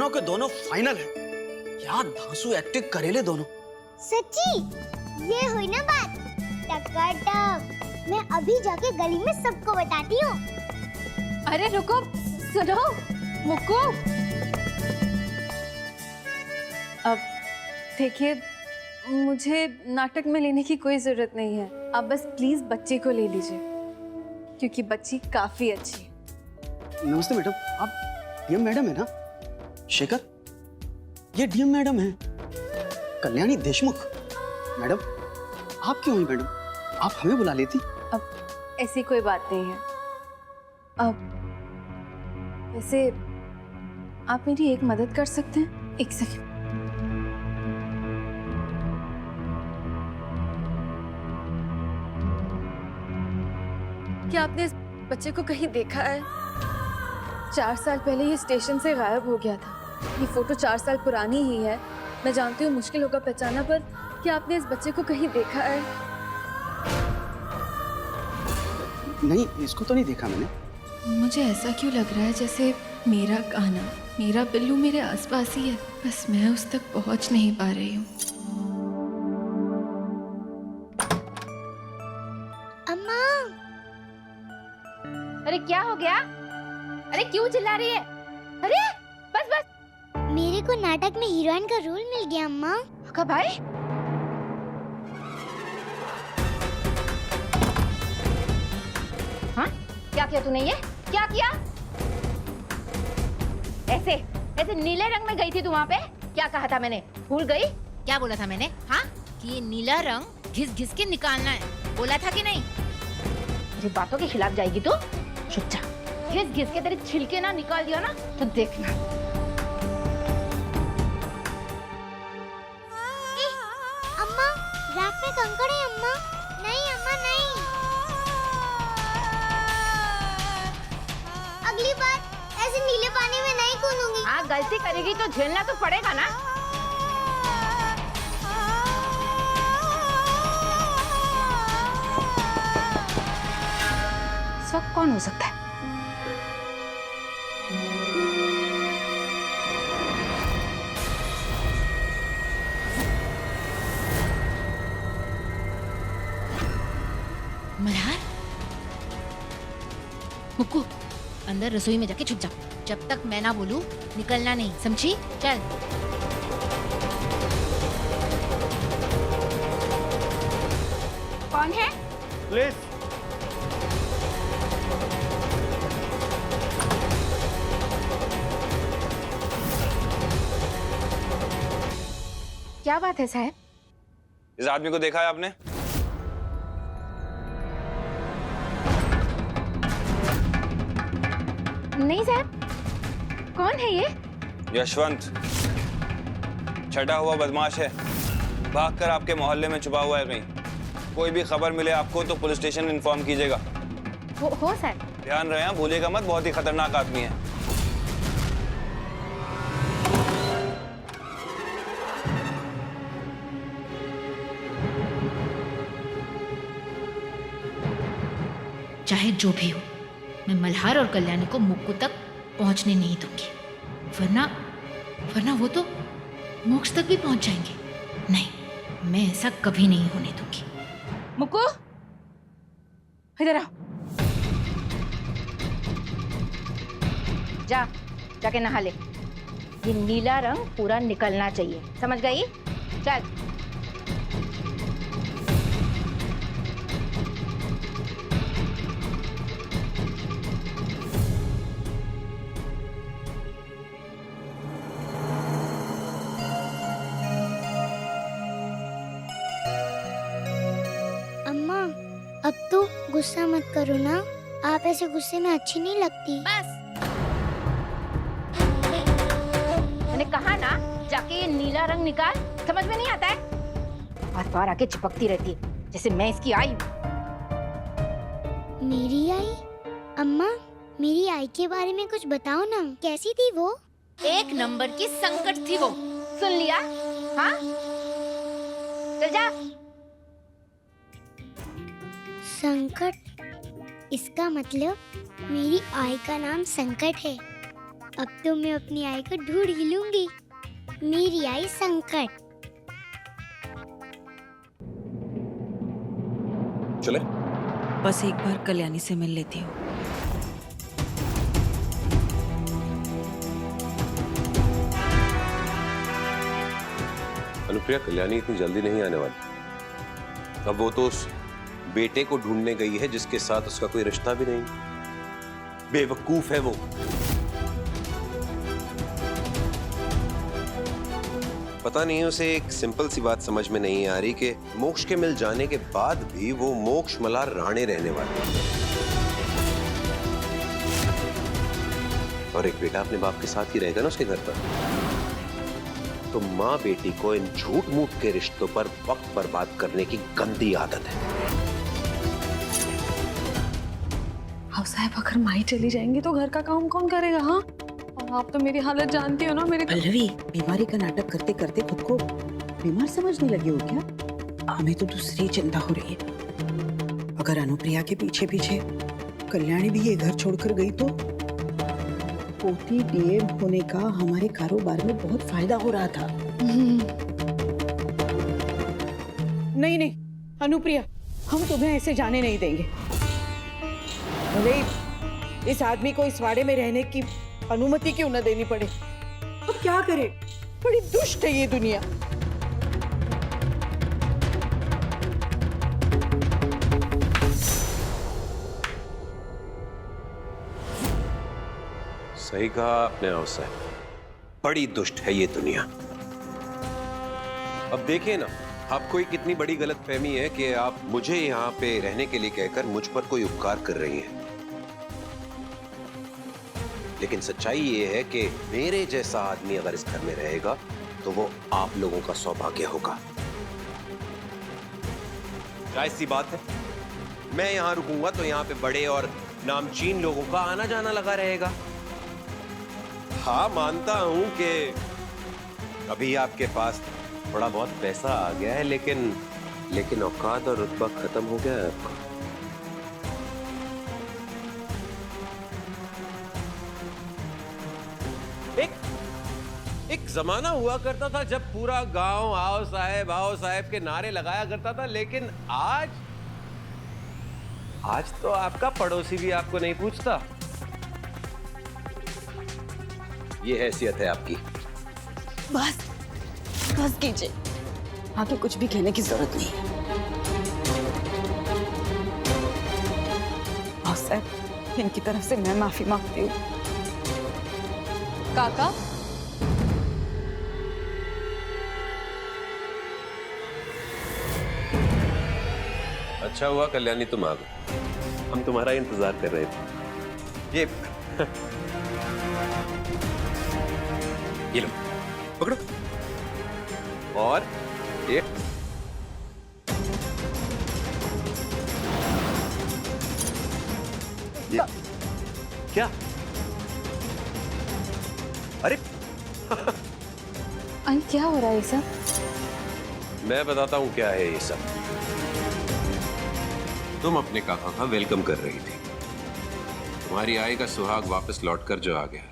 दोनों के दोनों फाइनल है। क्या धांसू एक्टिंग करेले दोनों। सच्ची? ये हुई ना बात। टकाटक। मैं अभी जाके गली में सबको बताती हूँ। अरे रुको, सुनो मुक्कू। अब देखिए, मुझे नाटक में लेने की कोई जरूरत नहीं है। आप बस प्लीज बच्ची को ले लीजिए, क्योंकि बच्ची काफी अच्छी है। नमस्ते मैडम, आप डीएम मैडम है ना? शेखर, ये डीएम मैडम है, कल्याणी देशमुख। मैडम, आप क्यों आई मैडम? आप हमें बुला लेती। अब ऐसी कोई बात नहीं है। अब वैसे आप मेरी एक मदद कर सकते हैं? एक सेकंड। क्या आपने इस बच्चे को कहीं देखा है? 4 साल पहले ये स्टेशन से गायब हो गया था। ये फोटो 4 साल पुरानी ही है। मैं जानती हूँ मुश्किल होगा पहचाना, पर क्या आपने इस बच्चे को कहीं देखा है? नहीं, इसको तो नहीं देखा मैंने। मुझे ऐसा क्यों लग रहा है जैसे मेरा कान्हा, मेरा बिल्लू मेरे आसपास ही है, बस मैं उस तक पहुंच नहीं पा रही हूँ। अम्मा। अरे क्या हो गया? अरे क्यों चिल्ला रही है? अरे बस बस। मेरे को नाटक में हीरोइन का रोल मिल गया अम्मा। कब भाई? हाँ? क्या किया तूने? ये क्या किया? ऐसे ऐसे नीले रंग में गई थी तू वहाँ पे? क्या कहा था मैंने? भूल गई? क्या बोला था मैंने? हाँ, कि ये नीला रंग घिस घिस के निकालना है, बोला था कि नहीं? मेरी बातों के खिलाफ जाएगी तू? चुप जा। घिस घिस के तेरे छिलके ना निकाल दिया ना तो देखना। अम्मा, रात में कंकड़ है अम्मा। नहीं अम्मा नहीं। अगली बार ऐसे नीले पानी में नहीं कूदूंगी। हाँ, गलती करेगी तो झेलना तो पड़ेगा ना। इस वक्त कौन हो सकता है? मल्हार, मुक्कू, अंदर रसोई में जाके छुप जा। जब तक मैं ना बोलूं निकलना नहीं, समझी? चल। कौन है? प्लीज। क्या बात है साहब? इस आदमी को देखा है आपने? नहीं साहब, कौन है ये? यशवंत, छटा हुआ बदमाश है, भागकर आपके मोहल्ले में छुपा हुआ है कहीं। कोई भी खबर मिले आपको तो पुलिस स्टेशन इन्फॉर्म कीजिएगा। हो सर। ध्यान रहे, भूलिएगा मत, बहुत ही खतरनाक आदमी है। चाहे जो भी हो, मैं मल्हार और कल्याणी को मुक्कू तक पहुंचने नहीं दूंगी, वरना वो तो मोक्ष तक भी पहुंच जाएंगे। नहीं, मैं ऐसा कभी नहीं होने दूंगी। मुक्कू, इधर आओ। जाके नहा ले। ये नीला रंग पूरा निकलना चाहिए, समझ गई? चल। अम्मा, अब तो गुस्सा मत करो ना। आप ऐसे गुस्से में अच्छी नहीं लगती। बस, मैंने कहा ना, जाके ये नीला रंग निकाल। समझ में नहीं आता है? बार बार आके चिपकती रहती है, जैसे मैं इसकी आई हूँ। मेरी आई? अम्मा, मेरी आई के बारे में कुछ बताओ ना। कैसी थी वो? एक नंबर की संकट थी वो। सुन लिया? हाँ, चल जा। संकट? इसका मतलब मेरी आई का नाम संकट है। अब तो मैं अपनी आई को ढूंढ ही लूंगी। मेरी आई संकट। चले? बस एक बार कल्याणी से मिल लेती हूँ। अनुप्रिया, कल्याणी इतनी जल्दी नहीं आने वाली। अब वो तो उस बेटे को ढूंढने गई है जिसके साथ उसका कोई रिश्ता भी नहीं। बेवकूफ है वो। पता नहीं उसे एक सिंपल सी बात समझ में नहीं आ रही कि मोक्ष के मिल जाने के बाद भी वो मोक्ष मल्हार राणे रहने वाले हैं। और एक बेटा अपने बाप के साथ ही रहेगा ना उसके घर पर। तो माँ बेटी को इन झूठ मूठ के रिश्तों पर वक्त बर्बाद करने की गंदी आदत है। हाँ साहब, अगर माई चली जाएंगी तो घर का काम कौन करेगा? हाँ, और आप तो मेरी हालत जानती हो ना। मेरी पल्लवी, बीमारी का नाटक करते करते खुद को बीमार समझने लगी हो क्या? हमें तो दूसरी चिंता हो रही है। अगर अनुप्रिया के पीछे पीछे कल्याणी भी ये घर छोड़कर गई तो पोती डीएम होने का हमारे कारोबार में बहुत फायदा हो रहा था। नहीं नहीं अनुप्रिया, हम तुम्हें ऐसे जाने नहीं देंगे। भले इस आदमी को इस वाड़े में रहने की अनुमति क्यों न देनी पड़े। अब क्या करे, बड़ी दुष्ट है ये दुनिया। सही कहा आपने अवसर, बड़ी दुष्ट है ये दुनिया। अब देखिए ना, आपको एक कितनी बड़ी गलतफहमी है कि आप मुझे यहाँ पे रहने के लिए कहकर मुझ पर कोई उपकार कर रही हैं। लेकिन सच्चाई ये है कि मेरे जैसा आदमी अगर इस घर में रहेगा तो वो आप लोगों का सौभाग्य होगा। जायज सी बात है, मैं यहाँ रुकूंगा तो यहाँ पे बड़े और नामचीन लोगों का आना जाना लगा रहेगा। हाँ, मानता हूं कि अभी आपके पास थोड़ा बहुत पैसा आ गया है, लेकिन औकात और रुतबा खत्म हो गया है आपका। एक जमाना हुआ करता था जब पूरा गांव आओ साहेब के नारे लगाया करता था, लेकिन आज तो आपका पड़ोसी भी आपको नहीं पूछता। ये हैसियत है आपकी। बस कीजिए, आगे कुछ भी कहने की जरूरत नहीं है। साहब, इनकी तरफ से मैं माफी मांगती हूँ। काका, अच्छा हुआ कल्याणी तुम आ गए, हम तुम्हारा इंतजार कर रहे थे। ये लो, पकड़ो। और ये क्या? अरे आई क्या हो रहा है ये सब? मैं बताता हूँ क्या है ये सब। तुम अपने काका का वेलकम कर रही थी। तुम्हारी आई का सुहाग वापस लौटकर जो आ गया,